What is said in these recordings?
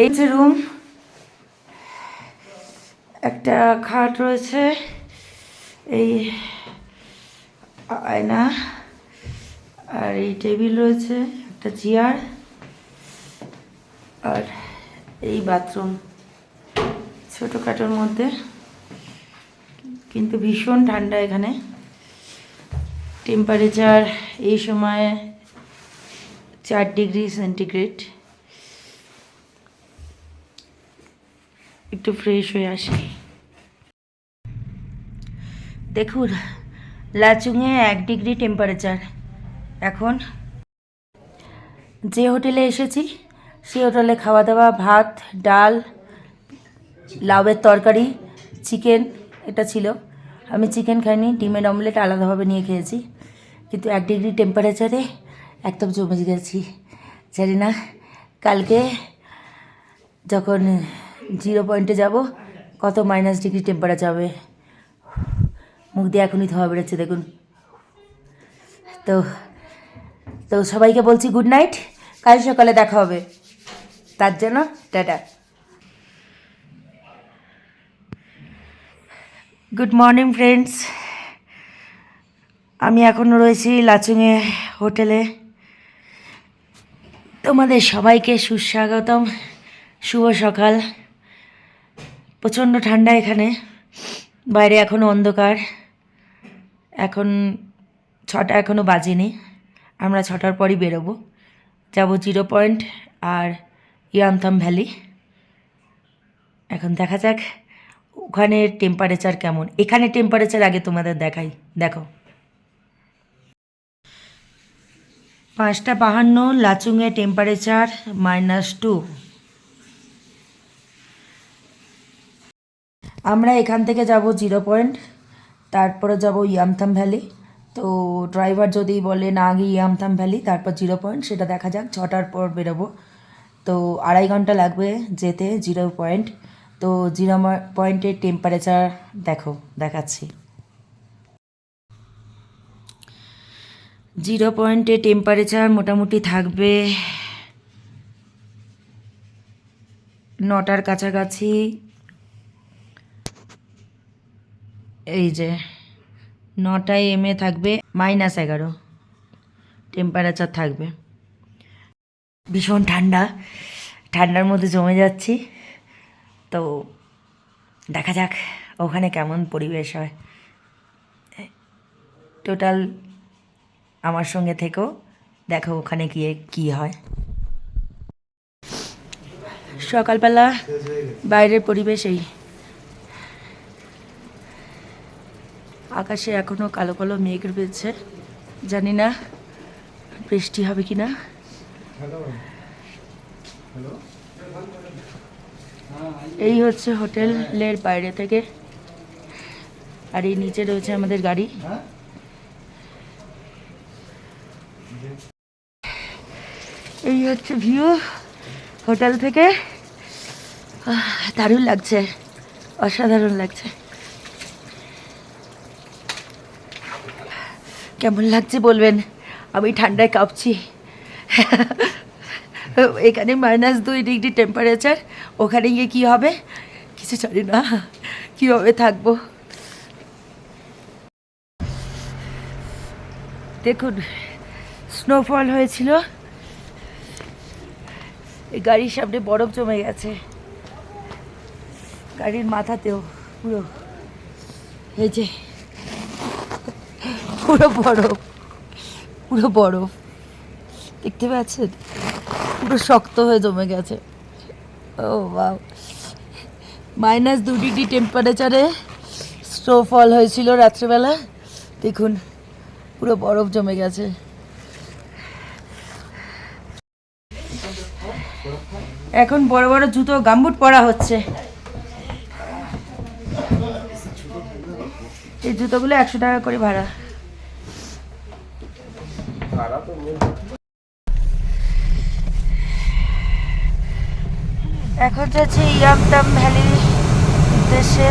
এই যে রুম, একটা খাট রয়েছে, এই আয়না, আর এই টেবিল রয়েছে, একটা চেয়ার, আর এই বাথরুম ছোটোখাটোর মধ্যে, কিন্তু ভীষণ ঠান্ডা এখানে। টেম্পারেচার এই সময় 4 ডিগ্রি সেন্টিগ্রেড। একটু ফ্রেশ হয়ে আসি। দেখুন, লাচুংয়ে 1 ডিগ্রি টেম্পারেচার। এখন যে হোটেলে এসেছি সেই হোটেলে খাওয়া দাওয়া ভাত, ডাল, লাউয়ের তরকারি, চিকেন এটা ছিল। আমি চিকেন খাইনি, ডিমের অমলেট আলাদাভাবে নিয়ে খেয়েছি। কিন্তু 1 ডিগ্রি টেম্পারেচারে একদম জমে গেছি। জানি না কালকে যখন 0 পয়েন্টে যাব কত মাইনাস ডিগ্রি টেম্পারেচার হবে। মুখ দিয়ে এখনই ধোয়া বেরোচ্ছে দেখুন। তো তো সবাইকে বলছি গুড নাইট, কাল সকালে দেখা হবে। তার জন্য টাটা। গুড মর্নিং ফ্রেন্ডস, আমি এখনও রয়েছি লাচুংয়ে হোটেলে। তোমাদের সবাইকে সুস্বাগতম, শুভ সকাল। প্রচণ্ড ঠান্ডা এখানে, বাইরে এখনও অন্ধকার। এখন 6টা এখনও বাজেনি। আমরা 6টার পরই বেরোবো, যাব 0 পয়েন্ট আর ইয়ামথাম ভ্যালি। এখন দেখা যাক ওখানে টেম্পারেচার কেমন। এখানে টেম্পারেচার আগে তোমাদের দেখাই, দেখো। 5:52, লাচুংয়ে টেম্পারেচার -2। আমরা এখান থেকে যাব 0 পয়েন্ট, তারপরে যাব ইয়ামথাম ভ্যালি। তো ড্রাইভার যদি বলে না আগে ইয়ামথাম ভ্যালি তারপর 0 পয়েন্ট, সেটা দেখা যাক। 6টার পর বেরোবো, তো 2.5 ঘন্টা লাগবে যেতে 0 পয়েন্ট। তো 0 পয়েন্টের টেম্পারেচার দেখো, দেখাচ্ছি। 0 পয়েন্টে টেম্পারেচার মোটামুটি থাকবে 9টার কাছাকাছি। এই যে 9টায় এমে থাকবে -11 টেম্পারেচার থাকবে। ভীষণ ঠান্ডা, ঠান্ডার মধ্যে জমে যাচ্ছি। তো দেখা যাক ওখানে কেমন পরিবেশ হয়। টোটাল আমার সঙ্গে থেকেও দেখো ওখানে গিয়ে কী হয়। সকালবেলা বাইরের পরিবেশ এই। আকাশে এখনও কালো কালো মেঘ রয়েছে, জানি না বৃষ্টি হবে কি না। এই হচ্ছে হোটেলের বাইরে থেকে, আর এই নিচে রয়েছে আমাদের গাড়ি। এই হচ্ছে ভিউ হোটেল থেকে। দারুণ লাগছে, অসাধারণ লাগছে। কেমন লাগছে বলবেন, আমি ঠান্ডায় কাঁপছি। এখানে -2 ডিগ্রি টেম্পারেচার, ওখানে গিয়ে কী হবে কিছু জানি না, কীভাবে থাকবো। দেখুন স্নোফল হয়েছিল, এই গাড়ির সামনে বরফ জমে গেছে, গাড়ির মাথাতেও পুরো। এই যে পুরো বরফ, পুরো বরফ দেখতে পাচ্ছেন, পুরো শক্ত হয়ে জমে গেছে। ও বাহ, -2 ডিগ্রি টেম্পারেচারে স্নোফল হয়েছিল রাত্রেবেলা। দেখুন পুরো বরফ জমে গেছে। এখন বড় বড় জুতো গামবুট পরা হচ্ছে। এই জুতোগুলো 100 টাকা করে ভাড়া। এখন যাচ্ছি ইয়ামথাম ভ্যালির উদ্দেশ্যে।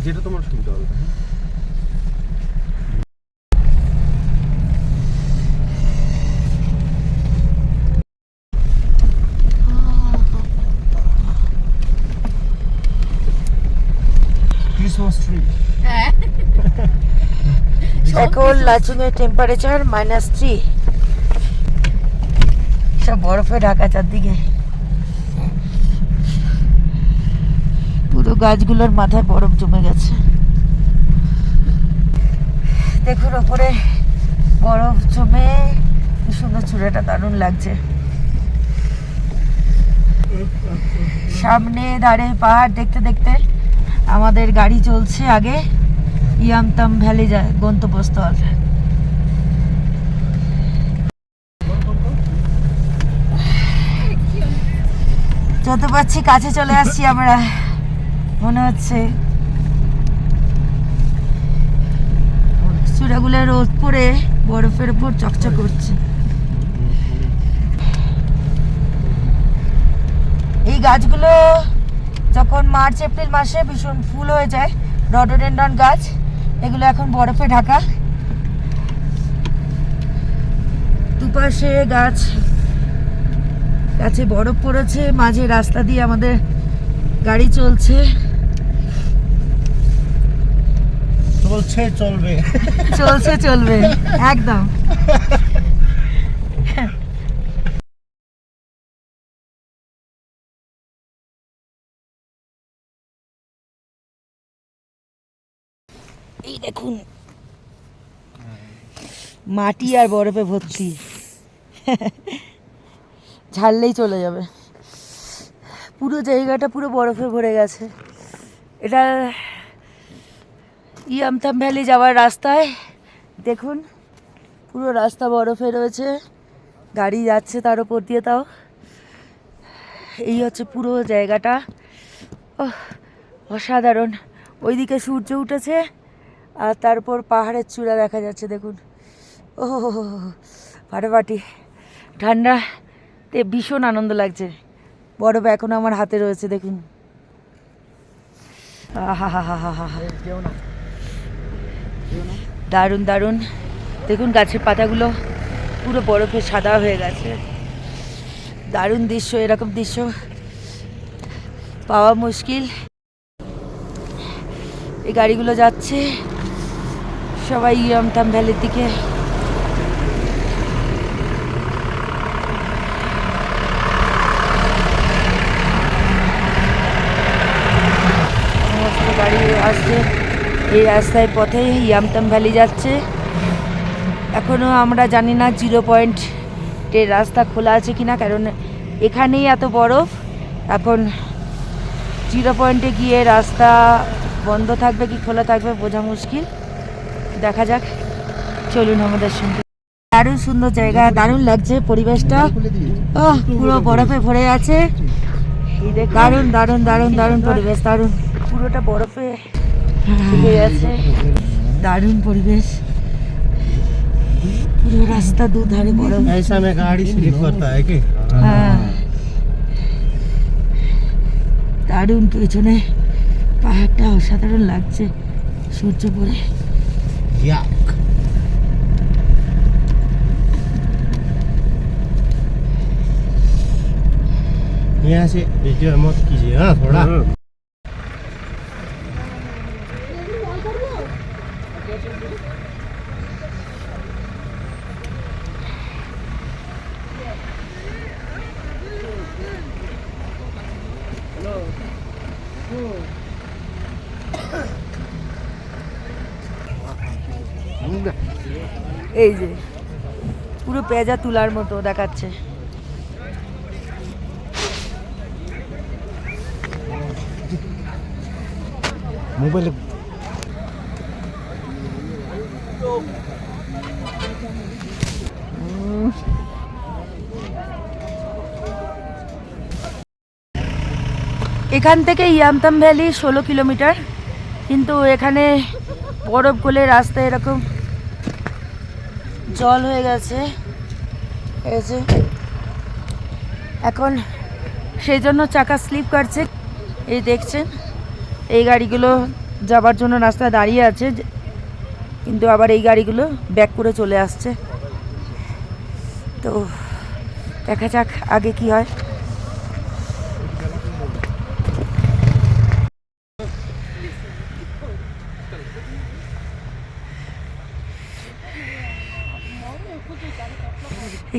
যেটা তোমার সুবিধা হবে। Christmas tree. এখন লাচুংয়ের টেম্পারেচার -3, সব বরফে ঢাকা চারদিকে। পুরো গাছগুলোর মাথায় বরফ জমে গেছে। দেখুন ওপরে বরফ জমে কি সুন্দর চূড়াটা, দারুণ লাগছে। সামনে ধারে পাহাড় দেখতে দেখতে আমাদের গাড়ি চলছে আগে ইয়ামতাম ভ্যালি যায় গন্তব্যস্থল। যত পাচ্ছি কাছে চলে আসছি আমরা, মনে হচ্ছে চূড়াগুলো রোদ পড়ে বরফের উপর চকচক করছে। এই গাছগুলো যখন মার্চ এপ্রিল মাসে ভীষণ ফুল হয়ে যায়, রডোডেন্ড্রন গাছ, এগুলো এখন বরফে ঢাকা। দুপাশে গাছ, গাছে বরফ পড়েছে, মাঝে রাস্তা দিয়ে আমাদের গাড়ি চলছে। চলছে চলবে, চলছে চলবে একদম। এই দেখুন মাটি আর বরফে ভর্তি, ঝাড়লেই চলে যাবে। পুরো জায়গাটা পুরো বরফে ভরে গেছে। এটা ইয়ামতাম ভ্যালি যাওয়ার রাস্তায় দেখুন পুরো রাস্তা বরফে রয়েছে, গাড়ি যাচ্ছে তার উপর দিয়ে। তাও এই হচ্ছে পুরো জায়গাটা। অসাধারণ। ওইদিকে সূর্য উঠেছে আর তারপর পাহাড়ের চূড়া দেখা যাচ্ছে দেখুন। ও ফাটাফাটি, ঠান্ডাতে ভীষণ আনন্দ লাগছে। বরফ এখন আমার হাতে রয়েছে দেখুন। দারুণ দারুণ। দেখুন গাছের পাতাগুলো পুরো বরফে সাদা হয়ে গেছে। দারুণ দৃশ্য, এরকম দৃশ্য পাওয়া মুশকিল। এই গাড়িগুলো যাচ্ছে সবাই ইয়ামতাম ভ্যালির দিকে। সমস্ত গাড়ি আসছে এই রাস্তায়, পথে ইয়ামতাম ভ্যালি যাচ্ছে। এখনও আমরা জানি না 0 পয়েন্টের রাস্তা খোলা আছে কিনা, কারণ এখানেই এত বরফ। এখন 0 পয়েন্টে গিয়ে রাস্তা বন্ধ থাকবে কি খোলা থাকবে বোঝা মুশকিল। দেখা যাক, চলুন আমাদের সঙ্গে। দারুণ সুন্দর জায়গা, দারুণ লাগছে পরিবেশটা। পুরো বরফে ভরে আছে। দারুণ দারুণ দারুণ দারুণ পরিবেশ, দারুণ। পুরোটা বরফে ঢেকে গেছে, দারুণ পরিবেশ। পুরো রাস্তা দুধারে বরফ। ऐसा में गाड़ी स्लिप करता है कि? হ্যাঁ, দারুণ। পেছনে পাহাড়টা অসাধারণ লাগছে সূর্য পড়ে। यहाँ से वीडियो मत कीजिए, हाँ थोड़ा। এই যে পুরো পেঁজা তুলার মতো দেখাচ্ছে। মোবাইলে এখান থেকে ইয়ামতাম ভ্যালি 16 কিলোমিটার, কিন্তু এখানে বরফ গলে রাস্তা এরকম জল হয়ে গেছে, এই যে এখন সেই জন্য চাকা স্লিপ কাটছে। এই দেখছেন এই গাড়িগুলো যাবার জন্য রাস্তায় দাঁড়িয়ে আছে, কিন্তু আবার এই গাড়িগুলো ব্যাক করে চলে আসছে। তো দেখা যাক আগে কি হয়।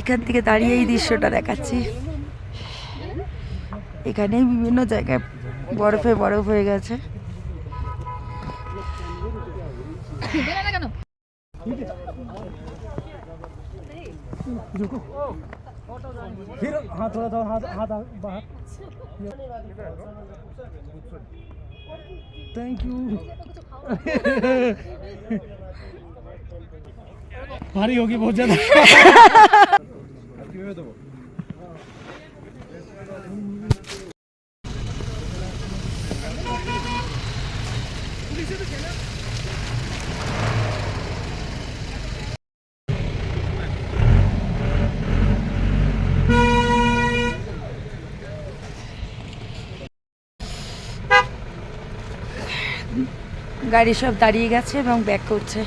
এখান থেকে দাঁড়িয়ে এই দৃশ্যটা দেখাচ্ছি। এখানে বিভিন্ন জায়গায় বরফে বরফ হয়ে গেছে। फिर हाँ थोड़ा थोड़ा हाथ हाथ बाहर। Thank you. भारी होगी बहुत ज्यादा। গাড়ি সব দাঁড়িয়ে গেছে এবং ব্যাক করছে।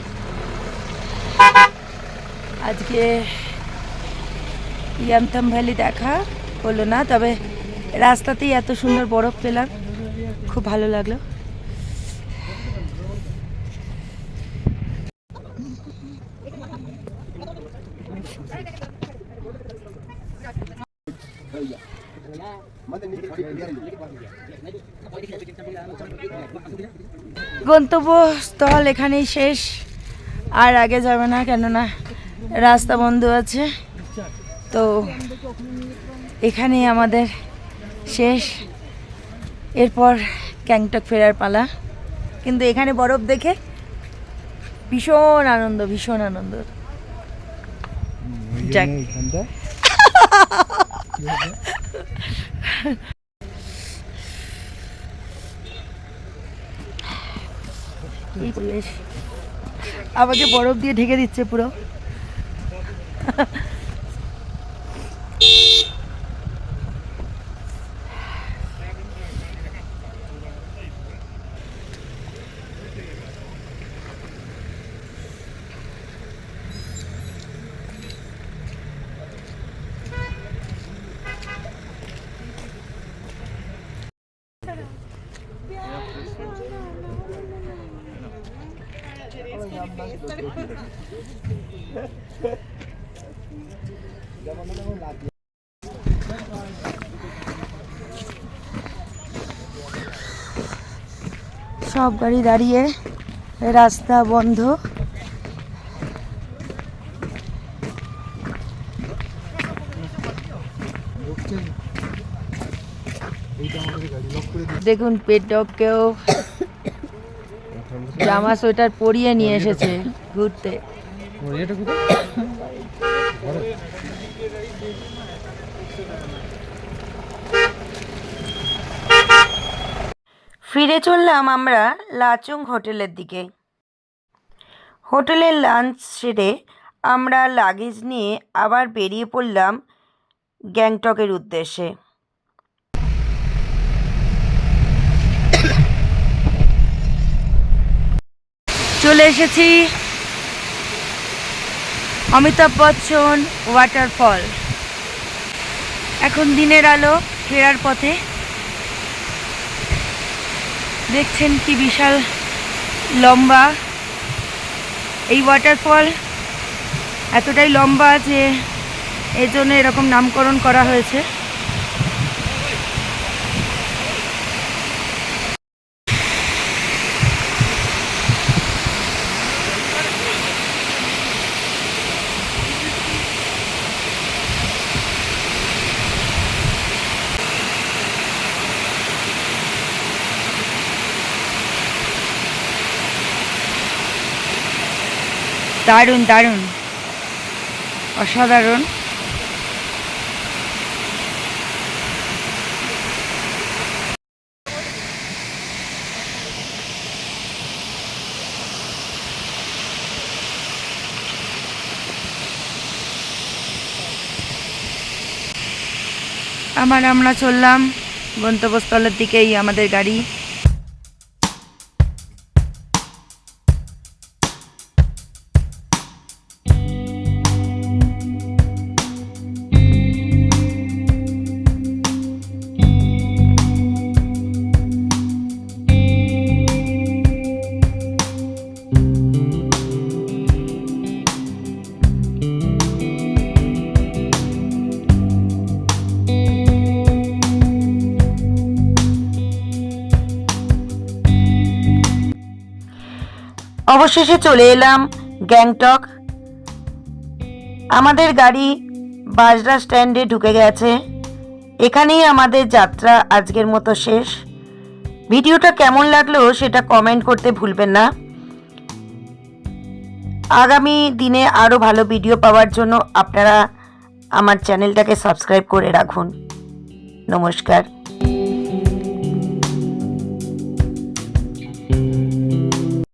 আজকে ইয়ামথাম ভ্যালি দেখা হলো না, তবে রাস্তাতেই এত সুন্দর বরফ পেলাম, খুব ভালো লাগলো। গন্তব্যস্থল এখানেই শেষ, আর আগে যাবে না, কেননা রাস্তা বন্ধ আছে। তো এখানেই আমাদের শেষ, এরপর গ্যাংটক ফেরার পালা। কিন্তু এখানে বরফ দেখে ভীষণ আনন্দ, ভীষণ আনন্দ। যাক। এই পরিবেশ আমাকে বরফ দিয়ে ঢেকে দিচ্ছে পুরো। সব গাড়ি দাঁড়িয়ে, রাস্তা বন্ধ। দেখুন পেটকেও জামা সোয়েটার পরিয়ে নিয়ে এসেছে ঘুরতে। ফিরে চললাম আমরা লাচুং হোটেলের দিকে। হোটেলের লাঞ্চ সেরে আমরা লাগেজ নিয়ে আবার বেরিয়ে পড়লাম গ্যাংটকের উদ্দেশ্যে। চলে এসেছি অমিতাভ বচ্চন ওয়াটারফল। এখন দিনের আলো, ফেরার পথে। দেখছেন কি বিশাল লম্বা এই ওয়াটারফল, এতটাই লম্বা যে এই জন্য এরকম নামকরণ করা হয়েছে। দারুণ দারুণ, অসাধারণ। আমরা চললাম গন্তব্যস্থলের দিকেই আমাদের গাড়ি। অবশেষে চলে এলাম গ্যাংটক। আমাদের গাড়ি বাজরা স্ট্যান্ডে ঢুকে গেছে। এখানেই আমাদের যাত্রা আজকের মতো শেষ। ভিডিওটা কেমন লাগলো সেটা কমেন্ট করতে ভুলবেন না। আগামী দিনে আরও ভালো ভিডিও পাওয়ার জন্য আপনারা আমার চ্যানেলটাকে সাবস্ক্রাইব করে রাখুন। নমস্কার।